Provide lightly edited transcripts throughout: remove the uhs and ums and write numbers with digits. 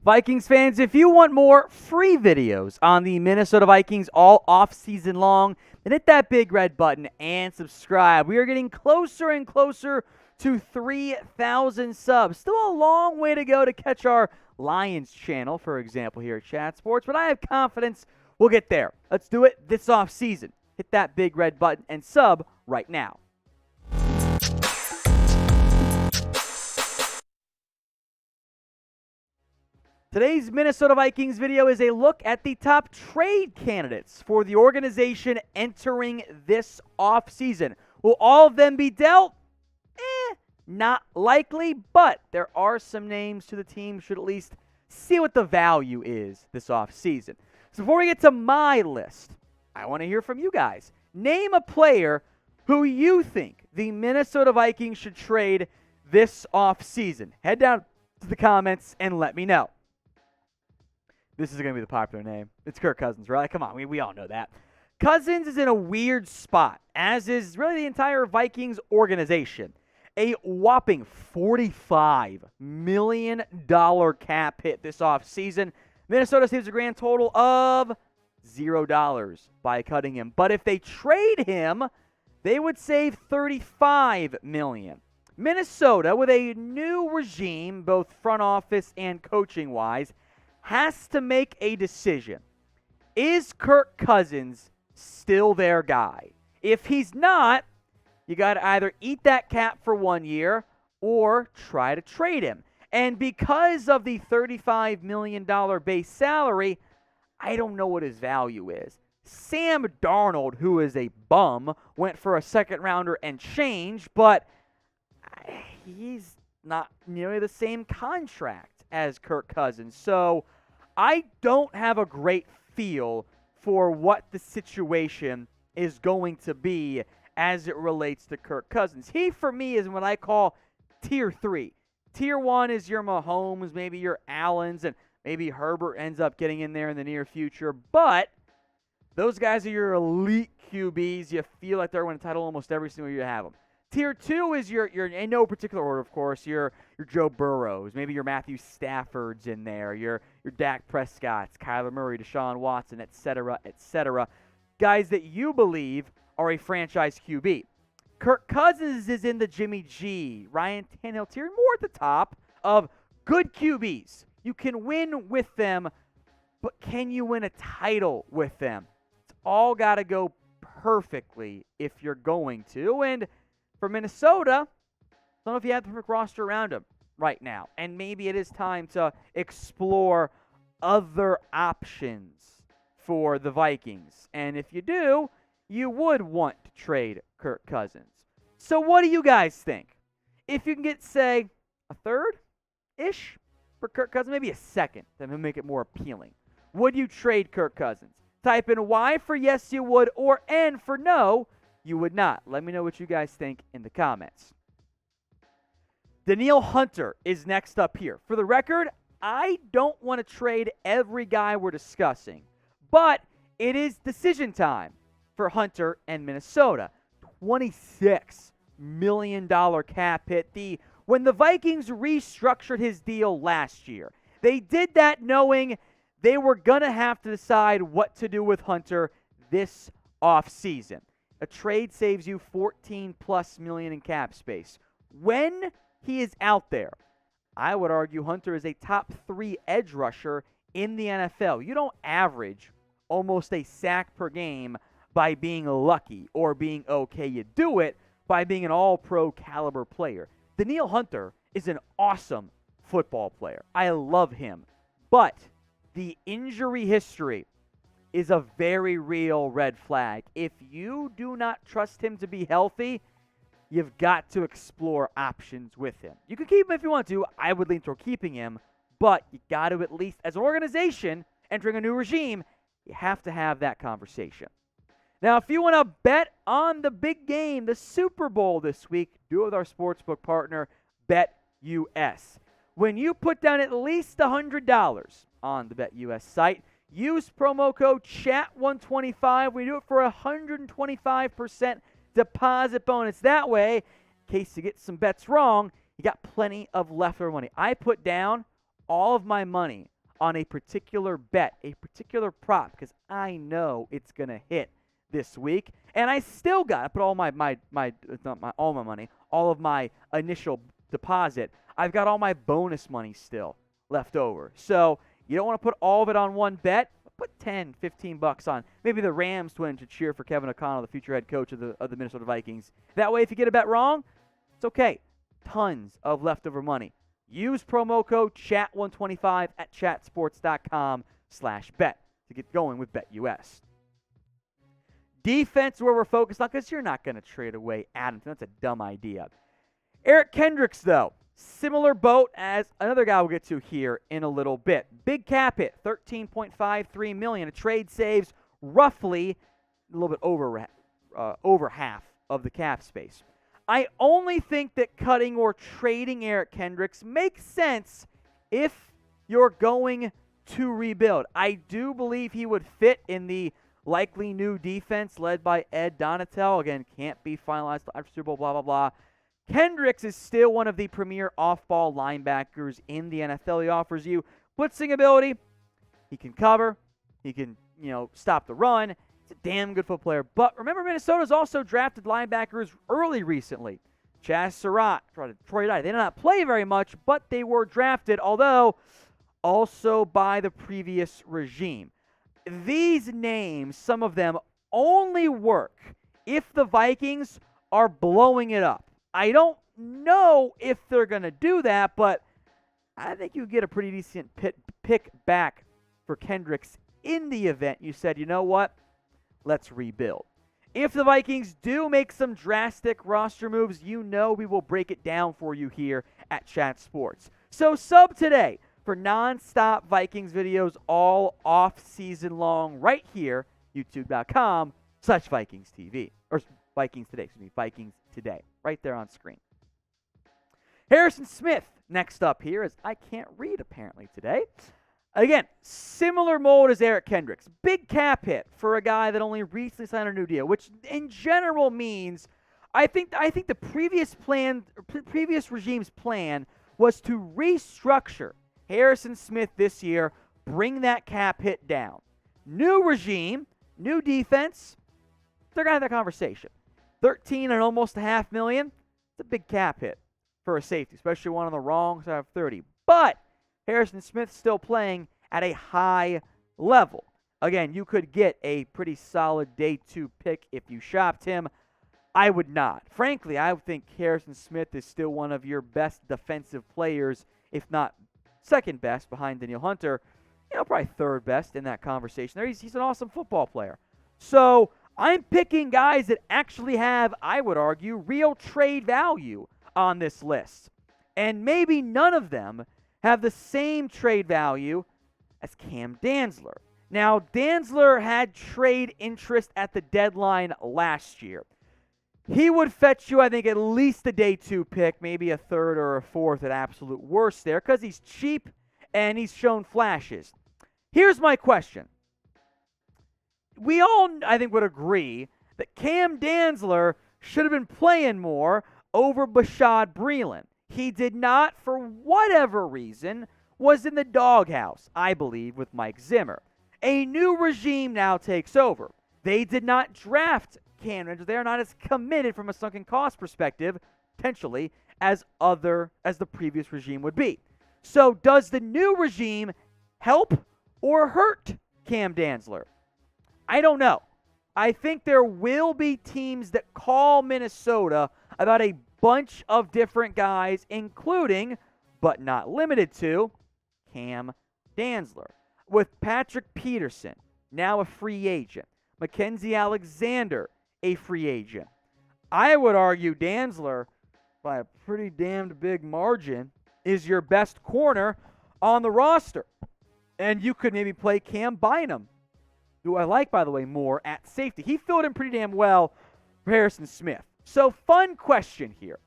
Vikings fans, if you want more free videos on the Minnesota Vikings all off-season long, then hit that big red button and subscribe. We are getting closer and closer to 3,000 subs. Still a long way to go to catch our Lions channel, for example, here at Chat Sports, but I have confidence we'll get there. Let's do it this off-season. Hit that big red button and sub right now. Today's Minnesota Vikings video is a look at the top trade candidates for the organization entering this offseason. Will all of them be dealt? Not likely, but there are some names to the team should at least see what the value is this offseason. So before we get to my list, I want to hear from you guys. Name a player who you think the Minnesota Vikings should trade this offseason. Head down to the comments and let me know. This is going to be the popular name. It's Kirk Cousins, right? Come on, we all know that. Cousins is in a weird spot, as is really the entire Vikings organization. A whopping $45 million cap hit this offseason. Minnesota saves a grand total of $0 by cutting him. But if they trade him, they would save $35 million. Minnesota, with a new regime, both front office and coaching-wise, has to make a decision. Is Kirk Cousins still their guy? If he's not, you got to either eat that cap for 1 year or try to trade him. And because of the $35 million base salary, I don't know what his value is. Sam Darnold, who is a bum, went for a second rounder and change, but he's not nearly the same contract as Kirk Cousins. So I don't have a great feel for what the situation is going to be as it relates to Kirk Cousins. He, for me, is what I call Tier 3. Tier 1 is your Mahomes, maybe your Allens, and maybe Herbert ends up getting in there in the near future. But those guys are your elite QBs. You feel like they're winning a title almost every single year you have them. Tier 2 is your in no particular order, of course, your Joe Burrows, maybe your Matthew Staffords in there, your Dak Prescotts, Kyler Murray, Deshaun Watson, etc., etc. Guys that you believe are a franchise QB. Kirk Cousins is in the Jimmy G, Ryan Tannehill tier, more at the top of good QBs. You can win with them, but can you win a title with them? It's all got to go perfectly if you're going to, and for Minnesota, I don't know if you have the perfect roster around him right now. And maybe it is time to explore other options for the Vikings. And if you do, you would want to trade Kirk Cousins. So what do you guys think? If you can get, say, a third-ish for Kirk Cousins, maybe a second, then it'll make it more appealing. Would you trade Kirk Cousins? Type in Y for yes, you would, or N for no, you would not. Let me know what you guys think in the comments. Danielle Hunter is next up here. For the record, I don't want to trade every guy we're discussing, but it is decision time for Hunter and Minnesota. $26 million cap hit. When the Vikings restructured his deal last year, they did that knowing they were going to have to decide what to do with Hunter this offseason. A trade saves you $14+ million in cap space. When he is out there, I would argue Hunter is a top 3 edge rusher in the NFL. You don't average almost a sack per game by being lucky or being okay. You do it by being an all-pro caliber player. Danielle Hunter is an awesome football player. I love him. But the injury history is a very real red flag. If you do not trust him to be healthy, you've got to explore options with him. You can keep him if you want to. I would lean toward keeping him, but you got to at least, as an organization entering a new regime, you have to have that conversation. Now, if you want to bet on the big game, the Super Bowl this week, do it with our sportsbook partner, BetUS. When you put down at least $100 on the BetUS site, use promo code CHAT125. We do it for a 125% deposit bonus. That way, in case you get some bets wrong, you got plenty of leftover money. I put down all of my money on a particular bet, a particular prop, because I know it's going to hit this week. And I still got to put all all my money, all of my initial deposit. I've got all my bonus money still left over. So you don't want to put all of it on one bet. Put 10, 15 bucks on maybe the Rams to win to cheer for Kevin O'Connell, the future head coach of the Minnesota Vikings. That way, if you get a bet wrong, it's okay. Tons of leftover money. Use promo code CHAT125 at chatsports.com/bet to get going with BetUS. Defense where we're focused on, because you're not going to trade away Adams. That's a dumb idea. Eric Kendricks, though, similar boat as another guy we'll get to here in a little bit. Big cap hit, $13.53 million. A trade saves roughly a little bit over half of the cap space. I only think that cutting or trading Eric Kendricks makes sense if you're going to rebuild. I do believe he would fit in the likely new defense led by Ed Donatel. Again, can't be finalized after Super Bowl, blah, blah, blah. Kendricks is still one of the premier off-ball linebackers in the NFL. He offers you blitzing ability. He can cover. He can, stop the run. He's a damn good football player. But remember, Minnesota's also drafted linebackers early recently. Chaz Surratt, Troy Dye. They did not play very much, but they were drafted, although also by the previous regime. These names, some of them, only work if the Vikings are blowing it up. I don't know if they're going to do that, but I think you get a pretty decent pick back for Kendricks in the event you said, you know what, let's rebuild. If the Vikings do make some drastic roster moves, we will break it down for you here at Chat Sports. So sub today for non-stop Vikings videos all off-season long right here, youtube.com/Vikings TV. Or Vikings Today, Vikings Today. Right there on screen. Harrison Smith next up here, as I can't read apparently today. Again, similar mold as Eric Kendricks. Big cap hit for a guy that only recently signed a new deal, which in general means I think the previous regime's plan was to restructure Harrison Smith this year, bring that cap hit down. New regime, new defense, they're going to have that conversation. 13 and almost $500,000. It's a big cap hit for a safety, especially one on the wrong side of 30. But Harrison Smith's still playing at a high level. Again, you could get a pretty solid day 2 pick if you shopped him. I would not. Frankly, I think Harrison Smith is still one of your best defensive players, if not second best behind Danielle Hunter. Probably third best in that conversation there. He's an awesome football player. So I'm picking guys that actually have, I would argue, real trade value on this list. And maybe none of them have the same trade value as Cam Dantzler. Now, Dantzler had trade interest at the deadline last year. He would fetch you, I think, at least a day 2 pick, maybe a third or a fourth at absolute worst there, because he's cheap and he's shown flashes. Here's my question. We all, I think, would agree that Cam Dantzler should have been playing more over Bashaud Breeland. He did not, for whatever reason, was in the doghouse, I believe, with Mike Zimmer. A new regime now takes over. They did not draft Cam Dantzler. They are not as committed from a sunken cost perspective, potentially, as the previous regime would be. So does the new regime help or hurt Cam Dantzler? I don't know. I think there will be teams that call Minnesota about a bunch of different guys, including, but not limited to, Cam Dantzler. With Patrick Peterson, now a free agent. Mackenzie Alexander, a free agent. I would argue Dantzler, by a pretty damned big margin, is your best corner on the roster. And you could maybe play Cam Bynum, who I like, by the way, more at safety. He filled in pretty damn well for Harrison Smith. So, fun question here.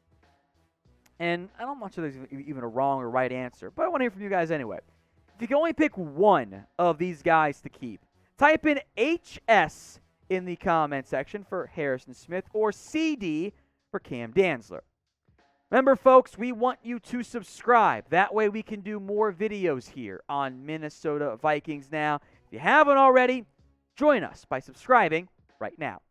And I don't know much of this is even a wrong or right answer, but I want to hear from you guys anyway. If you can only pick one of these guys to keep, type in HS in the comment section for Harrison Smith or CD for Cam Dantzler. Remember, folks, we want you to subscribe. That way we can do more videos here on Minnesota Vikings Now. If you haven't already, join us by subscribing right now.